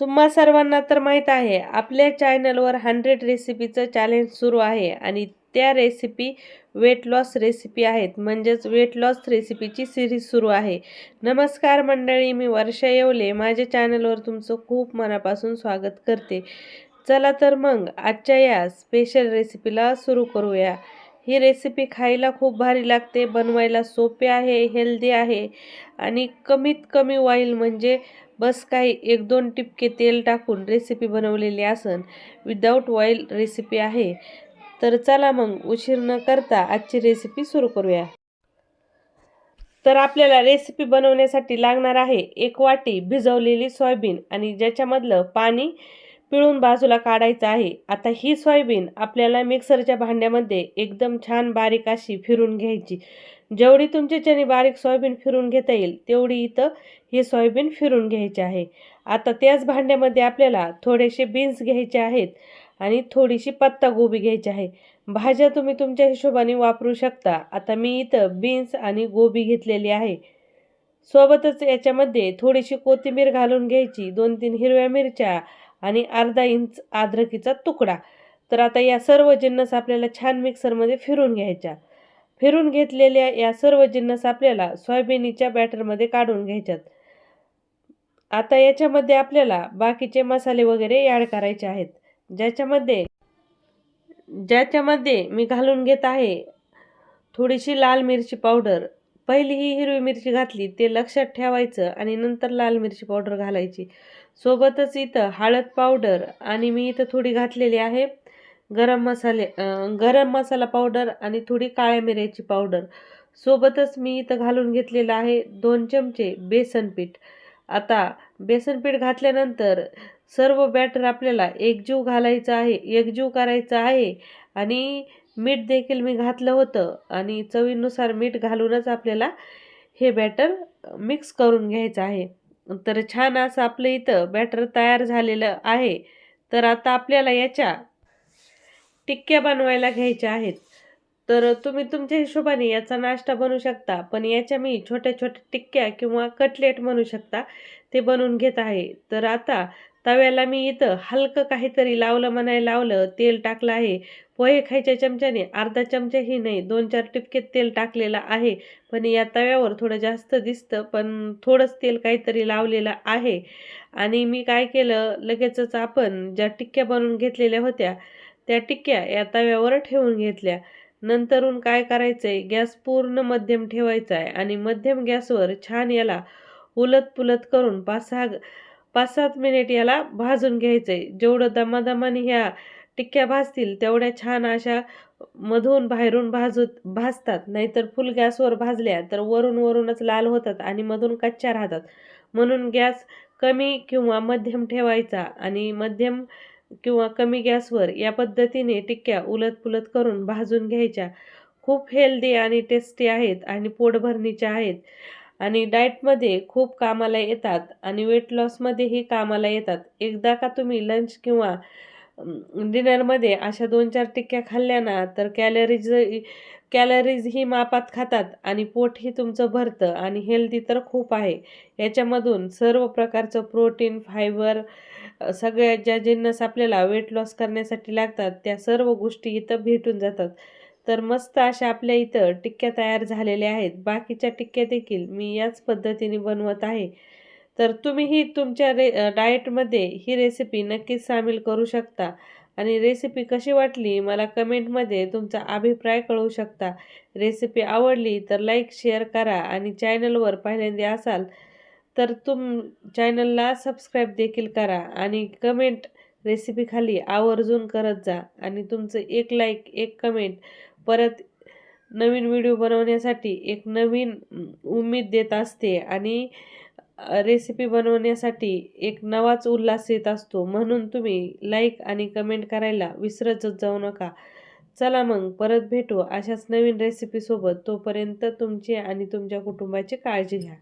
तुम्हा सर्वांना तर माहीत आहे आपल्या चॅनलवर 100 रेसिपीचं चॅलेंज सुरू आहे आणि त्या रेसिपी वेट लॉस रेसिपी आहेत. म्हणजेच वेट लॉस रेसिपीची सिरीज सुरू आहे. नमस्कार मंडळी, मी वर्षा येवले माझ्या चॅनलवर तुमचं खूप मनापासून स्वागत करते. चला तर मग आजच्या या स्पेशल रेसिपीला सुरू करूया. ही रेसिपी खायला खूप भारी लागते, बनवायला सोपे आहे, हेल्दी आहे आणि कमीत कमी ऑइल म्हणजे बस काही 1-2 टिपके तेल टाकून रेसिपी बनवलेली असन. विदाऊट ऑइल रेसिपी आहे. तर चला मग उशीर न करता आजची रेसिपी सुरू करूया. तर आपल्याला रेसिपी बनवण्यासाठी लागणार आहे 1 वाटी भिजवलेली सोयाबीन आणि ज्याच्यामधलं पाणी पिळून बाजूला काढायचं आहे. आता ही सोयाबीन आपल्याला मिक्सरच्या भांड्यामध्ये एकदम छान बारीक अशी फिरून घ्यायची. जेवढी तुमच्याच्याने बारीक सोयाबीन फिरून घेता येईल तेवढी इथं ही सोयाबीन फिरून घ्यायची आहे. आता त्याच भांड्यामध्ये आपल्याला थोडेसे बीन्स घ्यायचे आहेत आणि थोडीशी पत्ताकोबी घ्यायची आहे. भाज्या तुम्ही तुमच्या हिशोबाने वापरू शकता. आता मी इथं बीन्स आणि गोबी घेतलेली आहे. सोबतच याच्यामध्ये थोडीशी कोथिंबीर घालून घ्यायची, 2-3 हिरव्या मिरच्या आणि अर्धा इंच अद्रकीचा तुकडा. तर आता या सर्व जिन्नस आपल्याला छान मिक्सरमध्ये फिरून घ्यायच्या. फिरून घेतलेल्या या सर्व जिन्नस आपल्याला सोयाबीनच्या बॅटरमध्ये काढून घ्यायच्यात. आता याच्यामध्ये आपल्याला बाकीचे मसाले वगैरे ॲड करायचे आहेत. ज्याच्यामध्ये मी घालून घेत आहे थोडीशी लाल मिरची पावडर. पहिली ही हिरवी मिरची घातली ते लक्षात ठेवायचं आणि नंतर लाल मिरची पावडर घालायची. सोबतच इथं हळद पावडर आणि मी इथं थोडी घातलेली आहे गरम मसाला पावडर आणि थोडी काळ्या मिऱ्याची पावडर. सोबतच मी इथं घालून घेतलेलं आहे 2 चमचे बेसन पीठ. आता बेसन पीठ घातल्यानंतर सर्व बॅटर आपल्याला एकजीव करायचं आहे आणि मीठ देखील मी घातलं होतं आणि चवीनुसार मीठ घालूनच आपल्याला हे बॅटर मिक्स करून घ्यायचं आहे. तर छान असं आपलं इथं बॅटर तयार झालेलं आहे. तर आता आपल्याला याच्या टिक्क्या बनवायला घ्यायच्या आहेत. तर तुम्ही तुमच्या हिशोबाने याचा नाश्ता बनवू शकता, पण याच्या मी छोट्या छोट्या टिक्क्या किंवा कटलेट म्हणू शकता ते बनवून घेत आहे. तर आता तव्याला मी इथं हलकं काहीतरी लावलं तेल टाकलं आहे. पोहे खायच्या चमच्याने अर्धा चमचाही नाही 2-4 टिपके तेल टाकलेलं आहे. पण या तव्यावर थोडं जास्त दिसतं, पण थोडंच तेल काहीतरी लावलेलं आहे. आणि मी काय केलं, लगेचच आपण ज्या टिक्क्या बनवून घेतलेल्या होत्या त्या टिक्क्या या तव्यावर ठेवून घेतल्या. नंतरून काय करायचंय, गॅस पूर्ण मध्यम ठेवायचा आहे आणि मध्यम गॅसवर छान याला उलट-पुलट करून 5-7 मिनिट याला भाजून घ्यायचंय. जेवढं दमादमाने ह्या टिक्क्या भाजतील तेवढ्या छान अशा मधून बाहेरून भाजतात. नाहीतर फुल गॅसवर भाजल्या तर वरूनच लाल होतात आणि मधून कच्च्या राहतात. म्हणून गॅस कमी किंवा मध्यम ठेवायचा आणि मध्यम किंवा कमी गॅसवर या पद्धतीने टिक्क्या उलट-पुलट करून भाजून घ्यायच्या. खूप हेल्दी आणि टेस्टी आहेत आणि पोटभरणीच्या आहेत आणि डाएटमध्ये खूप कामाला येतात आणि वेट लॉसमध्येही कामाला येतात. एकदा का तुम्ही लंच किंवा डिनरमध्ये अशा 2-4 टिक्क्या खाल्ल्या ना तर कॅलरीजही मापात खातात आणि पोटही तुमचं भरतं आणि हेल्दी तर खूप आहे. याच्यामधून सर्व प्रकारचं प्रोटीन, फायबर सगळ्या ज्या जिन्नस आपल्याला वेट लॉस करण्यासाठी लागतात त्या सर्व गोष्टी इथं भेटून जातात. तर मस्त अशा आपल्या इथं टिक्क्या तयार झालेल्या आहेत. बाकीच्या टिक्क्या देखील मी याच पद्धतीने बनवत आहे. तर तुम्हीही तुमच्या डाएटमध्ये ही रेसिपी नक्कीच सामील करू शकता आणि रेसिपी कशी वाटली मला कमेंटमध्ये तुमचा अभिप्राय कळवू शकता. रेसिपी आवडली तर लाईक, शेअर करा आणि चॅनलवर पहिल्यांदा असाल तर चॅनलला सबस्क्राईब देखील करा आणि कमेंट रेसिपी खाली आवर्जून करत जा आणि तुमचं एक लाईक, एक कमेंट परत नवीन व्हिडिओ बनवण्यासाठी एक नवीन उमेद देत असते आणि रेसिपी बनवण्यासाठी एक नवाच उल्हास येत असतो. म्हणून तुम्ही लाईक आणि कमेंट करायला विसरतच जाऊ नका. चला मग परत भेटू अशाच नवीन रेसिपीसोबत. तोपर्यंत तुमची आणि तुमच्या कुटुंबाची काळजी घ्या.